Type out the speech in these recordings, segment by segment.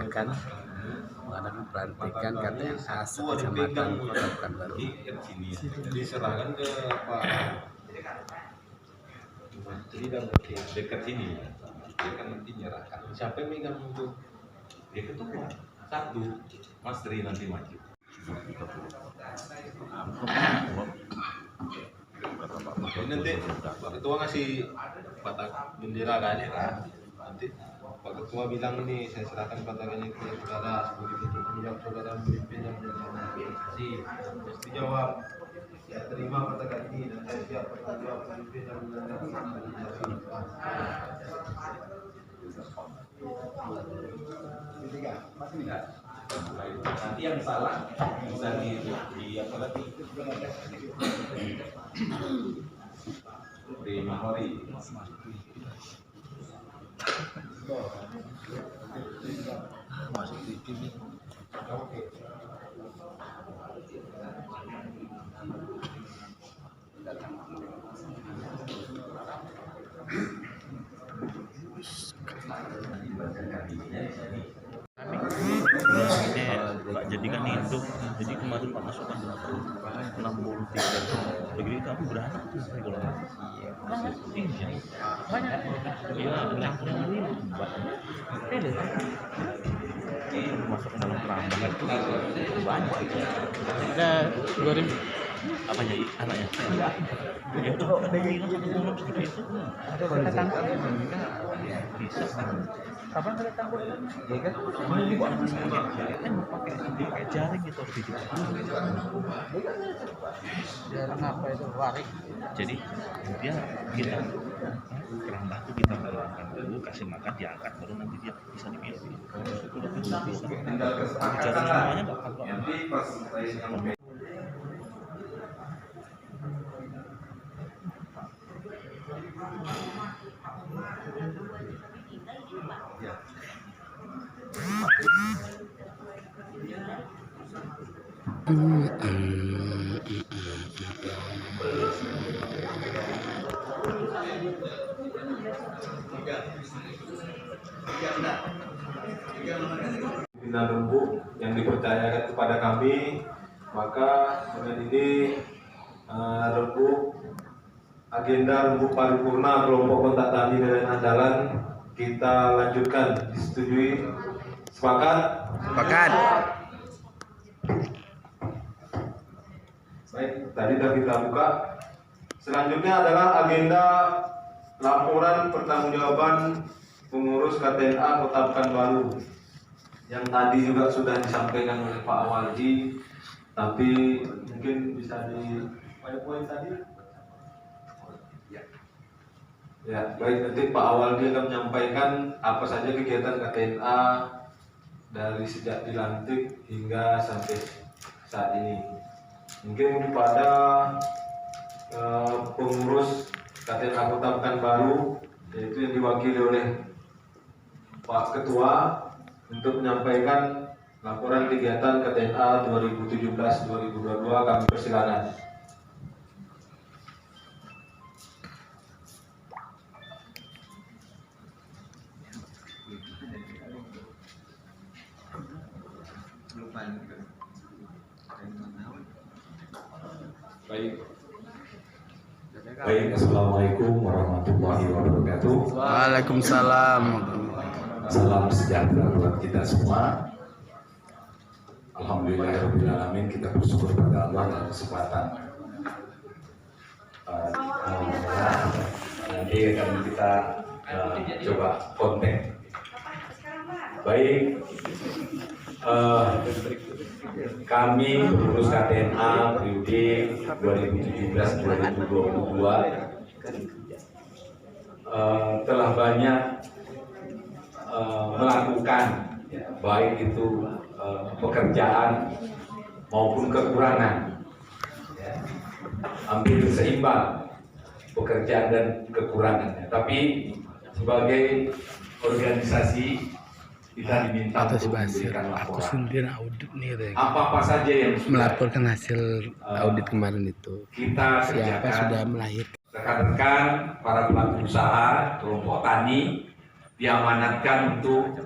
mengadakan pelantikan KTNA Kecamatan Kota Pekanbaru. Diserahkan ke Pak Menteri dan dekat sini. Dia kan nanti nyerahkan. Siapa yang megang untuk dia ketua satu, Mas Tri nanti maju. Ini nanti Pak Ketua ngasih patak bendera kan ya kan. Nanti Pak Ketua bilang ini saya serahkan patakannya ke saudara sebagai bentuk tanggung jawab saudara memimpin dan menjadi pasti jawab saya terima patakan ini dan saya siap bertanggung jawab memimpin dan nanti yang salah bisa di apa lagi di memori Masuk TV. oke. Pak jadikan itu, jadi kemarin Pak masukkan 63 begini kamu beranak tuh kalau iya banyak ya masuk ke dalam perambangan itu banyak Ada 2000 apanya anaknya ya udah bilang satu bulan seperti itu kita tangkap bisa kapan kita tangkap ya kan kan pakai jaring gitu harus gitu jaring apa itu warik jadi dia kita kurang batu kita keluarkan dulu kasih makan diangkat baru nanti dia bisa dipilih udah bisa jaring semuanya nggak apa-apa. Pimpinan rembuk yang dipercayakan kepada kami, maka dengan ini agenda rembuk paripurna kelompok kontak tani dan andalan kita lanjutkan. Disetujui? Sepakat? Sepakat. Baik, tadi sudah kita buka. Selanjutnya adalah agenda laporan pertanggungjawaban pengurus KTNA Kota Pekanbaru yang tadi juga sudah disampaikan oleh Pak Awalji, tapi mungkin bisa di poin tadi. Ya, baik, nanti Pak Awalji akan menyampaikan apa saja kegiatan KTNA dari sejak dilantik hingga sampai saat ini. Mungkin kepada pengurus KTNA Kota Pekanbaru, yaitu yang diwakili oleh Pak Ketua, untuk menyampaikan laporan kegiatan KTNA 2017-2022, kami persilakan. Baik, assalamualaikum warahmatullahi wabarakatuh. Waalaikumsalam. Salam sejahtera buat kita semua. Alhamdulillahirobbilalamin, kita bersyukur pada Allah dan kesempatan. Nanti akan kita coba konten. Baik, kami pengurus KTNA periode 2017-2022 telah banyak melakukan baik itu pekerjaan maupun kekurangan, hampir seimbang pekerjaan dan kekurangannya. Tapi sebagai organisasi kita diminta untuk memberikan laporan. Audit nih Apa-apa saja yang melaporkan hasil audit kemarin itu. kita Siapa kerjakan. sudah melahirkan? Rekan-rekan para pelaku usaha kelompok tani diamanatkan untuk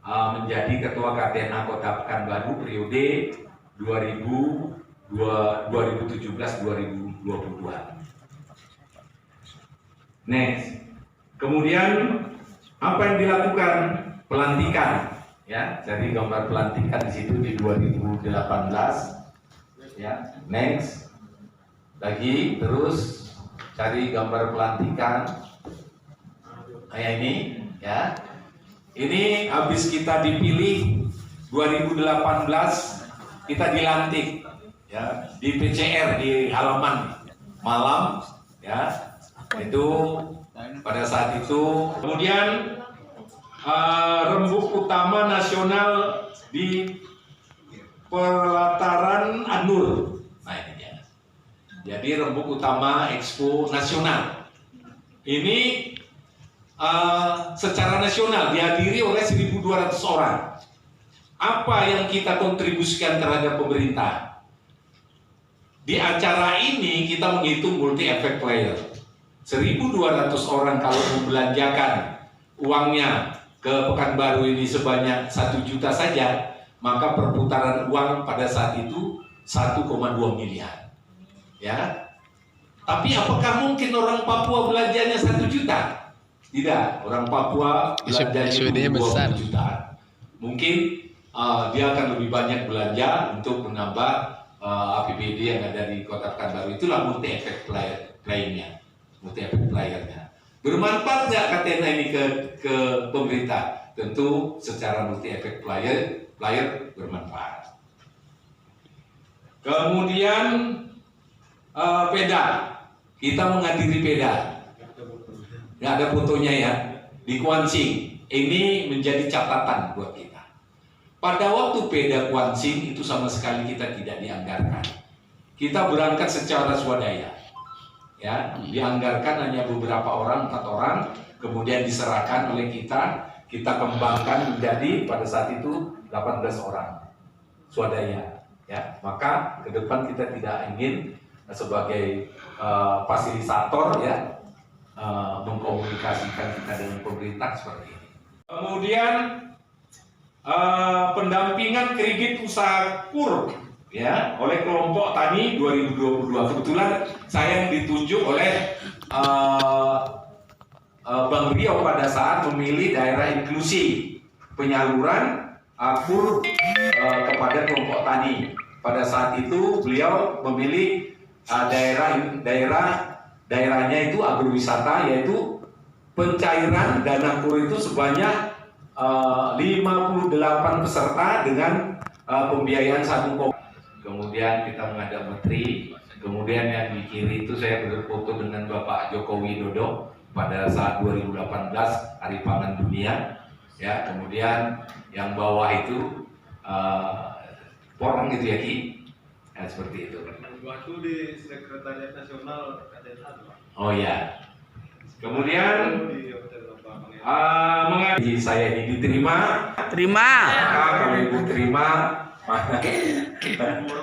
menjadi Ketua KTNA Kota Pekanbaru periode 2017-2022. Next. Kemudian apa yang dilakukan? Pelantikan, ya. Jadi gambar pelantikan di situ di 2018. Ya. Next. Lagi terus cari gambar pelantikan kayak ini, ya. Ini habis kita dipilih 2018 kita dilantik, ya, di PCR di halaman malam, ya. Itu pada saat itu. Kemudian rembuk utama nasional di pelataran Anur. Nah ini dia. Jadi rembuk utama Expo nasional ini secara nasional dihadiri oleh 1.200 orang. Apa yang kita kontribusikan terhadap pemerintah? Di acara ini kita menghitung multi effect player. 1.200 orang kalau membelanjakan uangnya ke Pekanbaru ini sebanyak 1 juta saja, maka perputaran uang pada saat itu 1,2 miliar. Ya. Tapi apakah mungkin orang Papua belanjanya 1 juta? Tidak, orang Papua belanjanya 20 juta. Mungkin dia akan lebih banyak belanja untuk menambah APBD yang ada di Kota Pekanbaru. Itulah multi effect player-nya. Multi effect player-nya. Bermanfaat nggak KTNA ini ke pemerintah? Tentu secara multi effect player bermanfaat. Kemudian PEDA, kita menghadiri PEDA. Nggak ada fotonya ya, di Kuansing. Ini menjadi catatan buat kita. Pada waktu PEDA Kuansing itu sama sekali kita tidak dianggarkan. Kita berangkat secara swadaya. Ya, dianggarkan hanya beberapa orang, 4 orang, kemudian diserahkan oleh kita kembangkan menjadi pada saat itu 18 orang swadaya. Ya, maka ke depan kita tidak ingin sebagai fasilitator ya mengkomunikasikan kita dengan pemerintah seperti ini. Kemudian pendampingan kredit usaha kur ya oleh kelompok tani 2022. Kebetulan saya yang ditunjuk oleh Bang Riau pada saat memilih daerah inklusi penyaluran kur kepada kelompok tani. Pada saat itu beliau memilih daerahnya itu agrowisata, yaitu pencairan dana kur itu sebanyak 58 peserta dengan pembiayaan 1. Kemudian kita menghadap menteri. Kemudian yang di kiri itu saya berfoto dengan Bapak Joko Widodo pada saat 2018 Hari Pangan Dunia. Ya, kemudian yang bawah itu orang gitu ya Ki. Ya, seperti itu. Waktu di Sekretariat Nasional KTNA. Oh ya. Kemudian mengajari saya ini diterima. Terima. Maka kalau Ibu terima,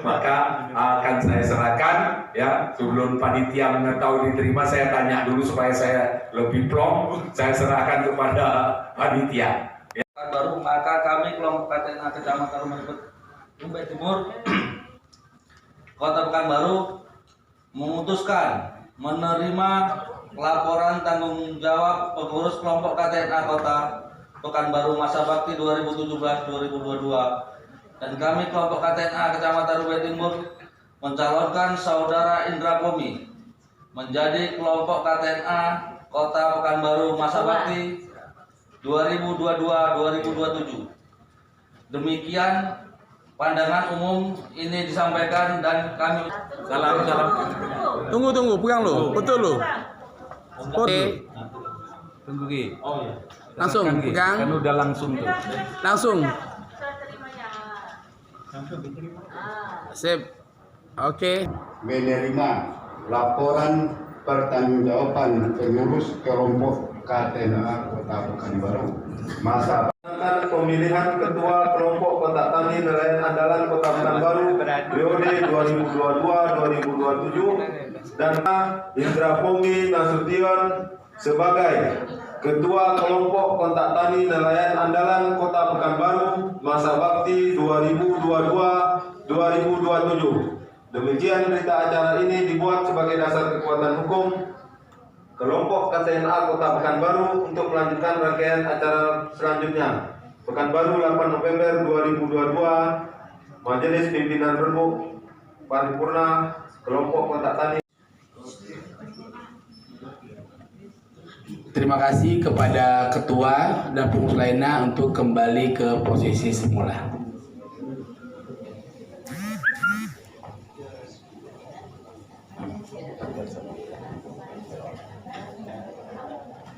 maka akan saya serahkan ya. Sebelum panitia mengetahui diterima, saya tanya dulu supaya saya lebih plong. Saya serahkan kepada panitia. Ya. Baru maka kami kelompok KTNA Kecamatan Rumbai Timur Kota Pekanbaru memutuskan menerima laporan tanggung jawab pengurus kelompok KTNA Kota Pekanbaru masa bakti 2017-2022 dan kami kelompok KTNA Kecamatan Rumbai Timur mencalonkan Saudara Indra Pomi menjadi kelompok KTNA Kota Pekanbaru masa bakti 2022-2027. Demikian pandangan umum ini disampaikan dan kami salam. Tunggu, pegang lo, betul lo. Oke. Tunggu Ki. Oh iya. Langsung pegang. Kan udah langsung tuh. Langsung. Sip. Oke. Menerima laporan pertanggungjawaban pengurus kelompok KTNA Kota Pekanbaru masa pemilihan ketua kelompok kotak tani nelayan andalan Kota Pekanbaru periode 2022-2027 dan Indra Pomi Nasution sebagai Ketua Kelompok Kontak Tani Nelayan Andalan Kota Pekanbaru masa bakti 2022-2027. Demikian berita acara ini dibuat sebagai dasar kekuatan hukum Kelompok KTNA Kota Pekanbaru untuk melanjutkan rangkaian acara selanjutnya. Pekanbaru 8 November 2022, Majelis Pimpinan Rembuk Paripurna Kelompok Kontak Tani. Terima kasih kepada ketua dan pengurus lainnya untuk kembali ke posisi semula.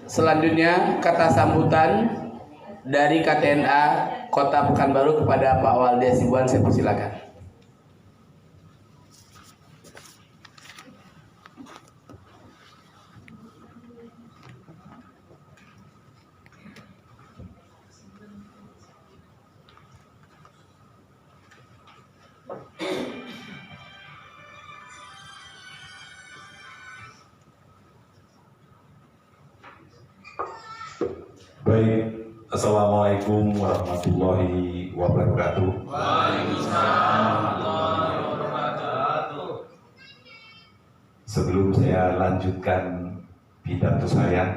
Selanjutnya kata sambutan dari KTNA Kota Pekanbaru kepada Pak Waldi Hasibuan, saya persilakan. Baik, Assalamualaikum warahmatullahi wabarakatuh. Sebelum saya lanjutkan pidato saya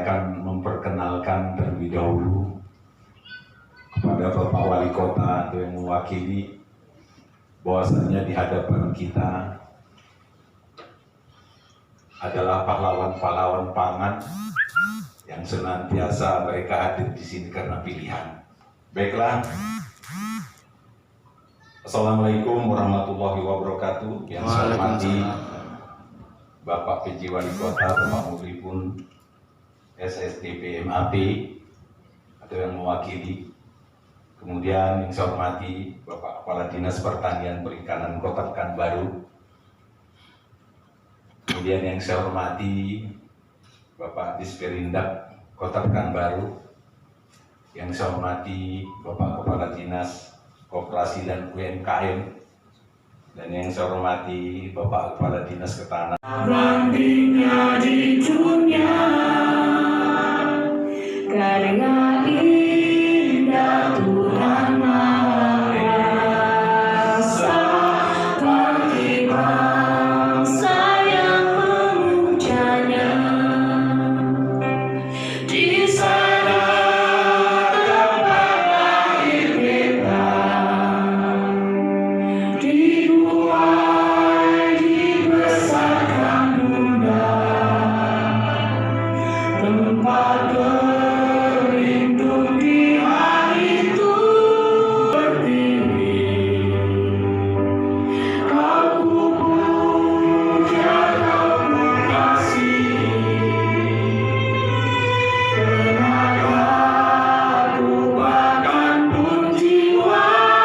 akan memperkenalkan terlebih dahulu kepada Bapak Wali Kota atau yang mewakili bahwasanya di hadapan kita adalah pahlawan-pahlawan pangan yang senantiasa mereka hadir di sini karena pilihan. Baiklah. Assalamualaikum warahmatullahi wabarakatuh. Yang saya hormati Bapak PJ Wali Kota, Bapak Mukripun SSDP MAP atau yang mewakili. Kemudian yang saya hormati Bapak Kepala Dinas Pertanian Perikanan Kota Pekanbaru. Kemudian yang saya hormati Bapak Disperindak Kota Pekanbaru, yang saya hormati Bapak Kepala Dinas Koperasi dan UMKM, dan yang saya hormati Bapak Kepala Dinas Ketahanan. Bandingnya di dunia karena indah Tuhan Maha Esa, bagi bangsa yang memujanya. Di sana tempat lahir kita, dibuai dibesarkan bunda, tempat berlindung di hari itu berdiri. Kau puja, kau kasihi, tenagaku bahkan pun jiwaku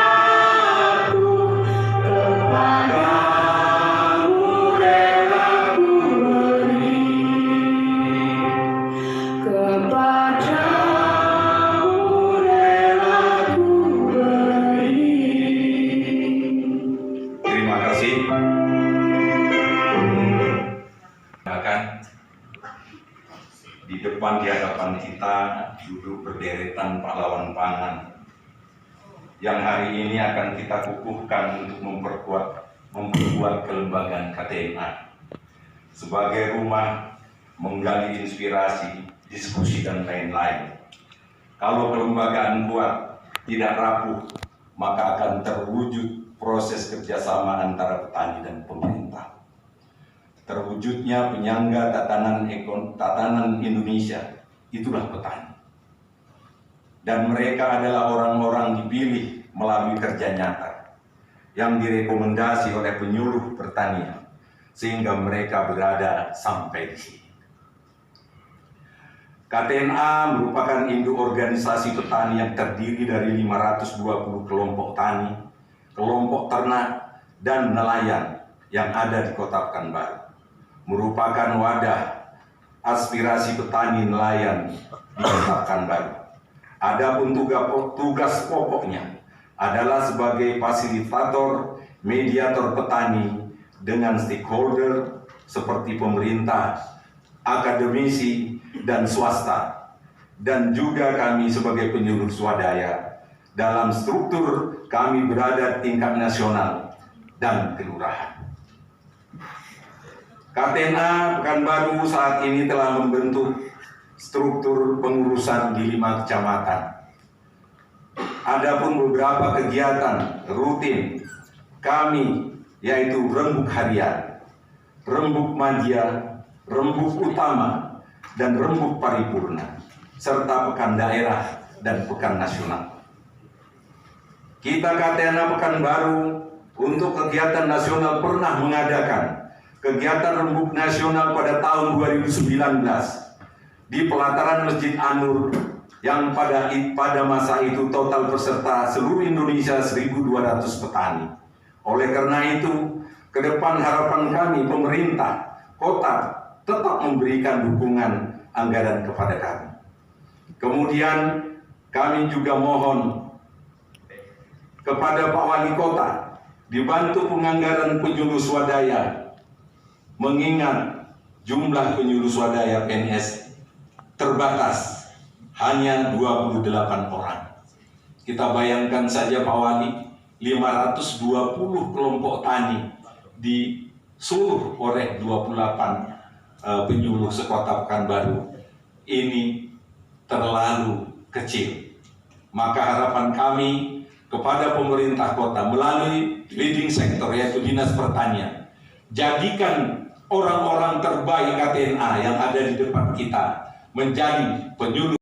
kepadamu rela ku beri, kepadamu rela ku beri. Terima kasih. Akan di depan di hadapan kita duduk berderetan pahlawan pangan yang hari ini akan kita kukuhkan untuk memperkuat kelembagaan KTNA sebagai rumah menggali inspirasi, diskusi dan lain-lain. Kalau kelembagaan kuat, tidak rapuh, maka akan terwujud proses kerjasama antara petani dan pemerintah. Terwujudnya penyangga tatanan Indonesia, itulah petani. Dan mereka adalah orang-orang dipilih melalui kerja nyata yang direkomendasi oleh penyuluh pertanian sehingga mereka berada sampai di sini. KTNA merupakan induk organisasi petani yang terdiri dari 520 kelompok tani, kelompok ternak, dan nelayan yang ada di Kota Pekanbaru. Merupakan wadah aspirasi petani nelayan di Kota Pekanbaru. Adapun tugas pokoknya adalah sebagai fasilitator, mediator petani dengan stakeholder seperti pemerintah, akademisi, dan swasta, dan juga kami sebagai penyuluh swadaya. Dalam struktur kami berada tingkat nasional dan kelurahan. KTNA Pekanbaru saat ini telah membentuk struktur pengurusan di 5 kecamatan. Adapun beberapa kegiatan rutin kami, yaitu rembuk harian, rembuk madya, rembuk utama, dan rembuk paripurna, serta pekan daerah dan pekan nasional. Kita KTNA Pekanbaru untuk kegiatan nasional pernah mengadakan kegiatan rembuk nasional pada tahun 2019 di pelataran Masjid An-Nur yang pada masa itu total peserta seluruh Indonesia 1.200 petani. Oleh karena itu, ke depan harapan kami pemerintah kota tetap memberikan dukungan anggaran kepada kami. Kemudian kami juga mohon kepada Pak Wali Kota dibantu penganggaran penyuluh swadaya, mengingat jumlah penyuluh swadaya PNS terbatas hanya 28 orang. Kita bayangkan saja Pak Wali, 520 kelompok tani disuruh oleh 28 penyuluh sekota Pekanbaru. Ini terlalu kecil. Maka harapan kami kepada pemerintah kota melalui leading sector, yaitu Dinas Pertanian, jadikan orang-orang terbaik KTNA yang ada di depan kita menjadi penyuluh